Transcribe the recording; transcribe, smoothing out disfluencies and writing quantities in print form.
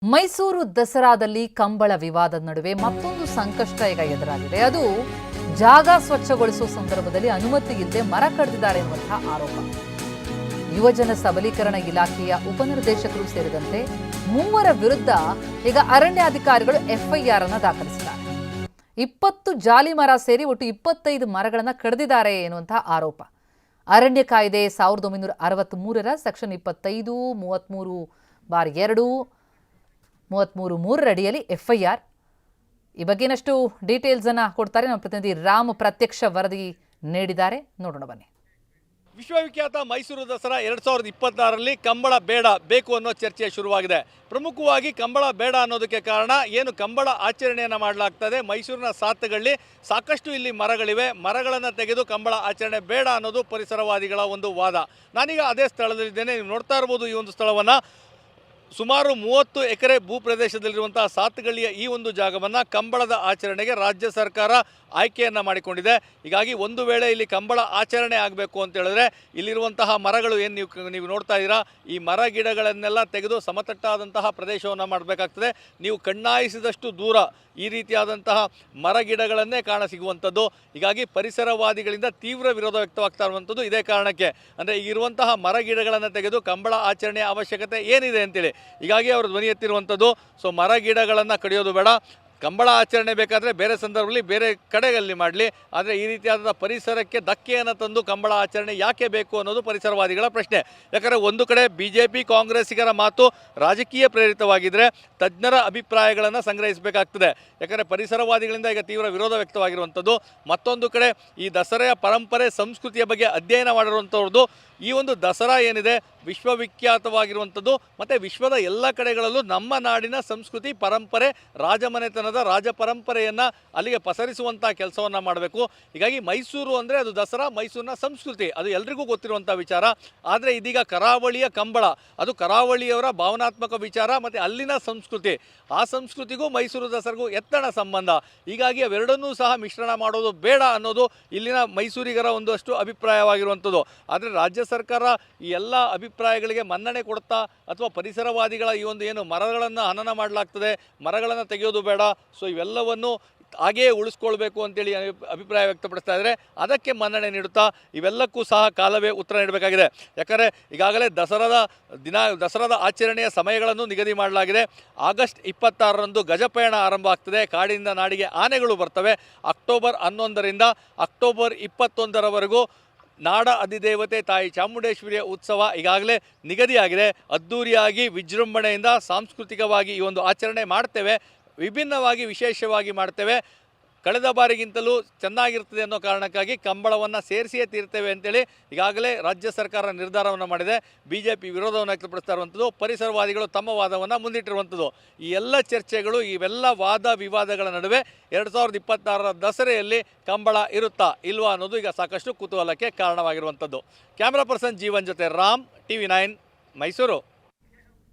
ಮೈಸೂರು ದಸರಾದಲ್ಲಿ ಕಂಬಳ ವಿವಾದದ ನಡುವೆ ಮತ್ತೊಂದು ಸಂಕಷ್ಟ ಈಗ ಎದುರಾಗಿದೆ. ಅದು ಜಾಗ ಸ್ವಚ್ಛಗೊಳಿಸುವ ಸಂದರ್ಭದಲ್ಲಿ ಅನುಮತಿ ಇಲ್ಲದೆ ಮರ ಕಡಿದಿದ್ದಾರೆ ಎನ್ನುವಂತಹ ಆರೋಪ. ಯುವಜನ ಸಬಲೀಕರಣ ಇಲಾಖೆಯ ಉಪನಿರ್ದೇಶಕರು ಸೇರಿದಂತೆ 3 ವಿರುದ್ಧ ಈಗ ಅರಣ್ಯಾಧಿಕಾರಿಗಳು ಎಫ್ಐಆರ್ ಅನ್ನು ದಾಖಲಿಸಿದ್ದಾರೆ. 20 ಜಾಲಿ ಮರ ಸೇರಿ ಒಟ್ಟು 25 ಮರಗಳನ್ನು ಕಡಿದಿದ್ದಾರೆ ಎನ್ನುವಂತಹ ಆರೋಪ. ಅರಣ್ಯ ಕಾಯ್ದೆ 1963ರ ಸೆಕ್ಷನ್ 25, 33/2, 33(3) ಅಡಿಯಲ್ಲಿ ಎಫ್ಐಆರ್. ಈ ಬಗ್ಗೆ ಇನ್ನಷ್ಟು ಡೀಟೇಲ್ಸ್ ಅನ್ನು ಕೊಡ್ತಾರೆ ನಮ್ಮ ಪ್ರತಿನಿಧಿ ರಾಮ್. ಪ್ರತ್ಯಕ್ಷ ವರದಿ ನೀಡಿದ್ದಾರೆ, ನೋಡೋಣ ಬನ್ನಿ. ವಿಶ್ವವಿಖ್ಯಾತ ಮೈಸೂರು ದಸರಾ 2026ರಲ್ಲಿ ಕಂಬಳ ಬೇಡ ಬೇಕು ಅನ್ನೋ ಚರ್ಚೆ ಶುರುವಾಗಿದೆ. ಪ್ರಮುಖವಾಗಿ ಕಂಬಳ ಬೇಡ ಅನ್ನೋದಕ್ಕೆ ಕಾರಣ ಏನು, ಕಂಬಳ ಆಚರಣೆಯನ್ನು ಮಾಡಲಾಗ್ತದೆ ಮೈಸೂರಿನ ಸಾತ್ತುಗಳಲ್ಲಿ ಸಾಕಷ್ಟು ಇಲ್ಲಿ ಮರಗಳಿವೆ. ಮರಗಳನ್ನು ತೆಗೆದು ಕಂಬಳ ಆಚರಣೆ ಬೇಡ ಅನ್ನೋದು ಪರಿಸರವಾದಿಗಳ ಒಂದು ವಾದ. ನಾನೀಗ ಅದೇ ಸ್ಥಳದಲ್ಲಿದ್ದೇನೆ. ನೀವು ನೋಡ್ತಾ ಇರ್ಬೋದು ಈ ಒಂದು ಸ್ಥಳವನ್ನು. ಸುಮಾರು 30 ಎಕರೆ ಭೂ ಪ್ರದೇಶದಲ್ಲಿರುವಂತಹ ಸಾತ್ತುಗಳಿಯ ಈ ಒಂದು ಜಾಗವನ್ನು ಕಂಬಳದ ಆಚರಣೆಗೆ ರಾಜ್ಯ ಸರ್ಕಾರ ಆಯ್ಕೆಯನ್ನು ಮಾಡಿಕೊಂಡಿದೆ. ಹೀಗಾಗಿ ಒಂದು ವೇಳೆ ಇಲ್ಲಿ ಕಂಬಳ ಆಚರಣೆ ಆಗಬೇಕು ಅಂತ ಹೇಳಿದ್ರೆ ಇಲ್ಲಿರುವಂತಹ ಮರಗಳು ಏನು ನೀವು ನೋಡ್ತಾ ಇದ್ದೀರಾ, ಈ ಮರ ಗಿಡಗಳನ್ನೆಲ್ಲ ತೆಗೆದು ಸಮತಟ್ಟಾದಂತಹ ಪ್ರದೇಶವನ್ನು ಮಾಡಬೇಕಾಗ್ತದೆ. ನೀವು ಕಣ್ಣಾಯಿಸಿದಷ್ಟು ದೂರ ಈ ರೀತಿಯಾದಂತಹ ಮರ ಗಿಡಗಳನ್ನೇ ಕಾಣಸಿಗುವಂಥದ್ದು. ಹೀಗಾಗಿ ಪರಿಸರವಾದಿಗಳಿಂದ ತೀವ್ರ ವಿರೋಧ ವ್ಯಕ್ತವಾಗ್ತಾ ಇರುವಂಥದ್ದು ಇದೇ ಕಾರಣಕ್ಕೆ. ಅಂದರೆ ಇರುವಂತಹ ಮರ ಗಿಡಗಳನ್ನು ತೆಗೆದು ಕಂಬಳ ಆಚರಣೆಯ ಅವಶ್ಯಕತೆ ಏನಿದೆ ಅಂತೇಳಿ ಹೀಗಾಗಿ ಅವರು ಧ್ವನಿ ಎತ್ತಿರುವಂಥದ್ದು. ಸೊ ಮರ ಗಿಡಗಳನ್ನು ಕಡಿಯೋದು ಬೇಡ, ಕಂಬಳ ಆಚರಣೆ ಬೇಕಾದರೆ ಬೇರೆ ಸಂದರ್ಭದಲ್ಲಿ ಬೇರೆ ಕಡೆಗಳಲ್ಲಿ ಮಾಡಲಿ, ಆದರೆ ಈ ರೀತಿಯಾದ ಪರಿಸರಕ್ಕೆ ಧಕ್ಕೆಯನ್ನು ತಂದು ಕಂಬಳ ಆಚರಣೆ ಯಾಕೆ ಬೇಕು ಅನ್ನೋದು ಪರಿಸರವಾದಿಗಳ ಪ್ರಶ್ನೆ. ಯಾಕಂದರೆ ಒಂದು ಕಡೆ BJP ಕಾಂಗ್ರೆಸ್ಸಿಗರ ಮಾತು ರಾಜಕೀಯ ಪ್ರೇರಿತವಾಗಿದ್ದರೆ ತಜ್ಞರ ಅಭಿಪ್ರಾಯಗಳನ್ನು ಸಂಗ್ರಹಿಸಬೇಕಾಗ್ತದೆ. ಯಾಕಂದರೆ ಪರಿಸರವಾದಿಗಳಿಂದ ಈಗ ತೀವ್ರ ವಿರೋಧ ವ್ಯಕ್ತವಾಗಿರುವಂಥದ್ದು. ಮತ್ತೊಂದು ಕಡೆ ಈ ದಸರೆಯ ಪರಂಪರೆ ಸಂಸ್ಕೃತಿಯ ಬಗ್ಗೆ ಅಧ್ಯಯನ ಮಾಡಿರುವಂಥವ್ರದ್ದು. ಈ ಒಂದು ದಸರಾ ಏನಿದೆ ವಿಶ್ವವಿಖ್ಯಾತವಾಗಿರುವಂಥದ್ದು ಮತ್ತು ವಿಶ್ವದ ಎಲ್ಲ ಕಡೆಗಳಲ್ಲೂ ನಮ್ಮ ನಾಡಿನ ಸಂಸ್ಕೃತಿ ಪರಂಪರೆ ರಾಜಮನೆತನದ ರಾಜ ಪರಂಪರೆಯನ್ನು ಅಲ್ಲಿಗೆ ಪಸರಿಸುವಂಥ ಕೆಲಸವನ್ನು ಮಾಡಬೇಕು. ಹೀಗಾಗಿ ಮೈಸೂರು ಅಂದರೆ ಅದು ದಸರಾ, ಮೈಸೂರಿನ ಸಂಸ್ಕೃತಿ, ಅದು ಎಲ್ರಿಗೂ ಗೊತ್ತಿರುವಂಥ ವಿಚಾರ. ಆದರೆ ಇದೀಗ ಕರಾವಳಿಯ ಕಂಬಳ, ಅದು ಕರಾವಳಿಯವರ ಭಾವನಾತ್ಮಕ ವಿಚಾರ ಮತ್ತು ಅಲ್ಲಿನ ಸಂಸ್ಕೃತಿ, ಆ ಸಂಸ್ಕೃತಿಗೂ ಮೈಸೂರು ದಸರೆಗೂ ಎತ್ತಣ ಸಂಬಂಧ. ಹೀಗಾಗಿ ಅವೆರಡನ್ನೂ ಸಹ ಮಿಶ್ರಣ ಮಾಡೋದು ಬೇಡ ಅನ್ನೋದು ಇಲ್ಲಿನ ಮೈಸೂರಿಗರ ಒಂದಷ್ಟು ಅಭಿಪ್ರಾಯವಾಗಿರುವಂಥದ್ದು. ಆದರೆ ರಾಜ್ಯ ಸರ್ಕಾರ ಈ ಎಲ್ಲ ಅಭಿಪ್ರಾಯಗಳಿಗೆ ಮನ್ನಣೆ ಕೊಡ್ತಾ ಅಥವಾ ಪರಿಸರವಾದಿಗಳ ಈ ಒಂದು ಏನು ಮರಗಳನ್ನು ಹನನ ಮಾಡಲಾಗ್ತದೆ, ಮರಗಳನ್ನು ತೆಗೆಯೋದು ಬೇಡ, ಸೊ ಇವೆಲ್ಲವನ್ನು ಹಾಗೆಯೇ ಉಳಿಸ್ಕೊಳ್ಬೇಕು ಅಂತೇಳಿ ಅಭಿಪ್ರಾಯ ವ್ಯಕ್ತಪಡಿಸ್ತಾ ಇದ್ದಾರೆ. ಅದಕ್ಕೆ ಮನ್ನಣೆ ನೀಡುತ್ತಾ ಇವೆಲ್ಲಕ್ಕೂ ಸಹ ಕಾಲವೇ ಉತ್ತರ ನೀಡಬೇಕಾಗಿದೆ. ಯಾಕಂದರೆ ಈಗಾಗಲೇ ದಸರಾದ ಆಚರಣೆಯ ಸಮಯಗಳನ್ನು ನಿಗದಿ ಮಾಡಲಾಗಿದೆ. ಆಗಸ್ಟ್ 26ರಂದು ಗಜಪಯಣ ಆರಂಭ ಆಗ್ತದೆ. ಕಾಡಿನಿಂದ ನಾಡಿಗೆ ಆನೆಗಳು ಬರ್ತವೆ. ಅಕ್ಟೋಬರ್ 11ರಿಂದ ಅಕ್ಟೋಬರ್ 21ರವರೆಗೂ ನಾಡ ಅಧಿದೇವತೆ ತಾಯಿ ಚಾಮುಂಡೇಶ್ವರಿಯ ಉತ್ಸವ ಈಗಾಗಲೇ ನಿಗದಿಯಾಗಿದೆ. ಅದ್ಧೂರಿಯಾಗಿ ವಿಜೃಂಭಣೆಯಿಂದ ಸಾಂಸ್ಕೃತಿಕವಾಗಿ ಈ ಒಂದು ಆಚರಣೆ ಮಾಡ್ತೇವೆ, ವಿಭಿನ್ನವಾಗಿ ವಿಶೇಷವಾಗಿ ಮಾಡ್ತೇವೆ. ಕಳೆದ ಬಾರಿಗಿಂತಲೂ ಚೆನ್ನಾಗಿರ್ತದೆ ಅನ್ನೋ ಕಾರಣಕ್ಕಾಗಿ ಕಂಬಳವನ್ನು ಸೇರಿಸಿಯೇ ತೀರ್ತೇವೆ ಅಂತೇಳಿ ಈಗಾಗಲೇ ರಾಜ್ಯ ಸರ್ಕಾರ ನಿರ್ಧಾರವನ್ನು ಮಾಡಿದೆ. BJP ವಿರೋಧವನ್ನು ವ್ಯಕ್ತಪಡಿಸ್ತಾ ಇರುವಂಥದ್ದು, ಪರಿಸರವಾದಿಗಳು ತಮ್ಮ ವಾದವನ್ನು ಮುಂದಿಟ್ಟಿರುವಂಥದ್ದು. ಈ ಎಲ್ಲ ಚರ್ಚೆಗಳು, ಇವೆಲ್ಲ ವಾದ ವಿವಾದಗಳ ನಡುವೆ 2026ರ ದಸರೆಯಲ್ಲಿ ಕಂಬಳ ಇರುತ್ತಾ ಇಲ್ವಾ ಅನ್ನೋದು ಈಗ ಸಾಕಷ್ಟು ಕುತೂಹಲಕ್ಕೆ ಕಾರಣವಾಗಿರುವಂಥದ್ದು. ಕ್ಯಾಮ್ರಾ ಪರ್ಸನ್ ಜೀವನ್ ಜೊತೆ ರಾಮ್, TV9 ಮೈಸೂರು.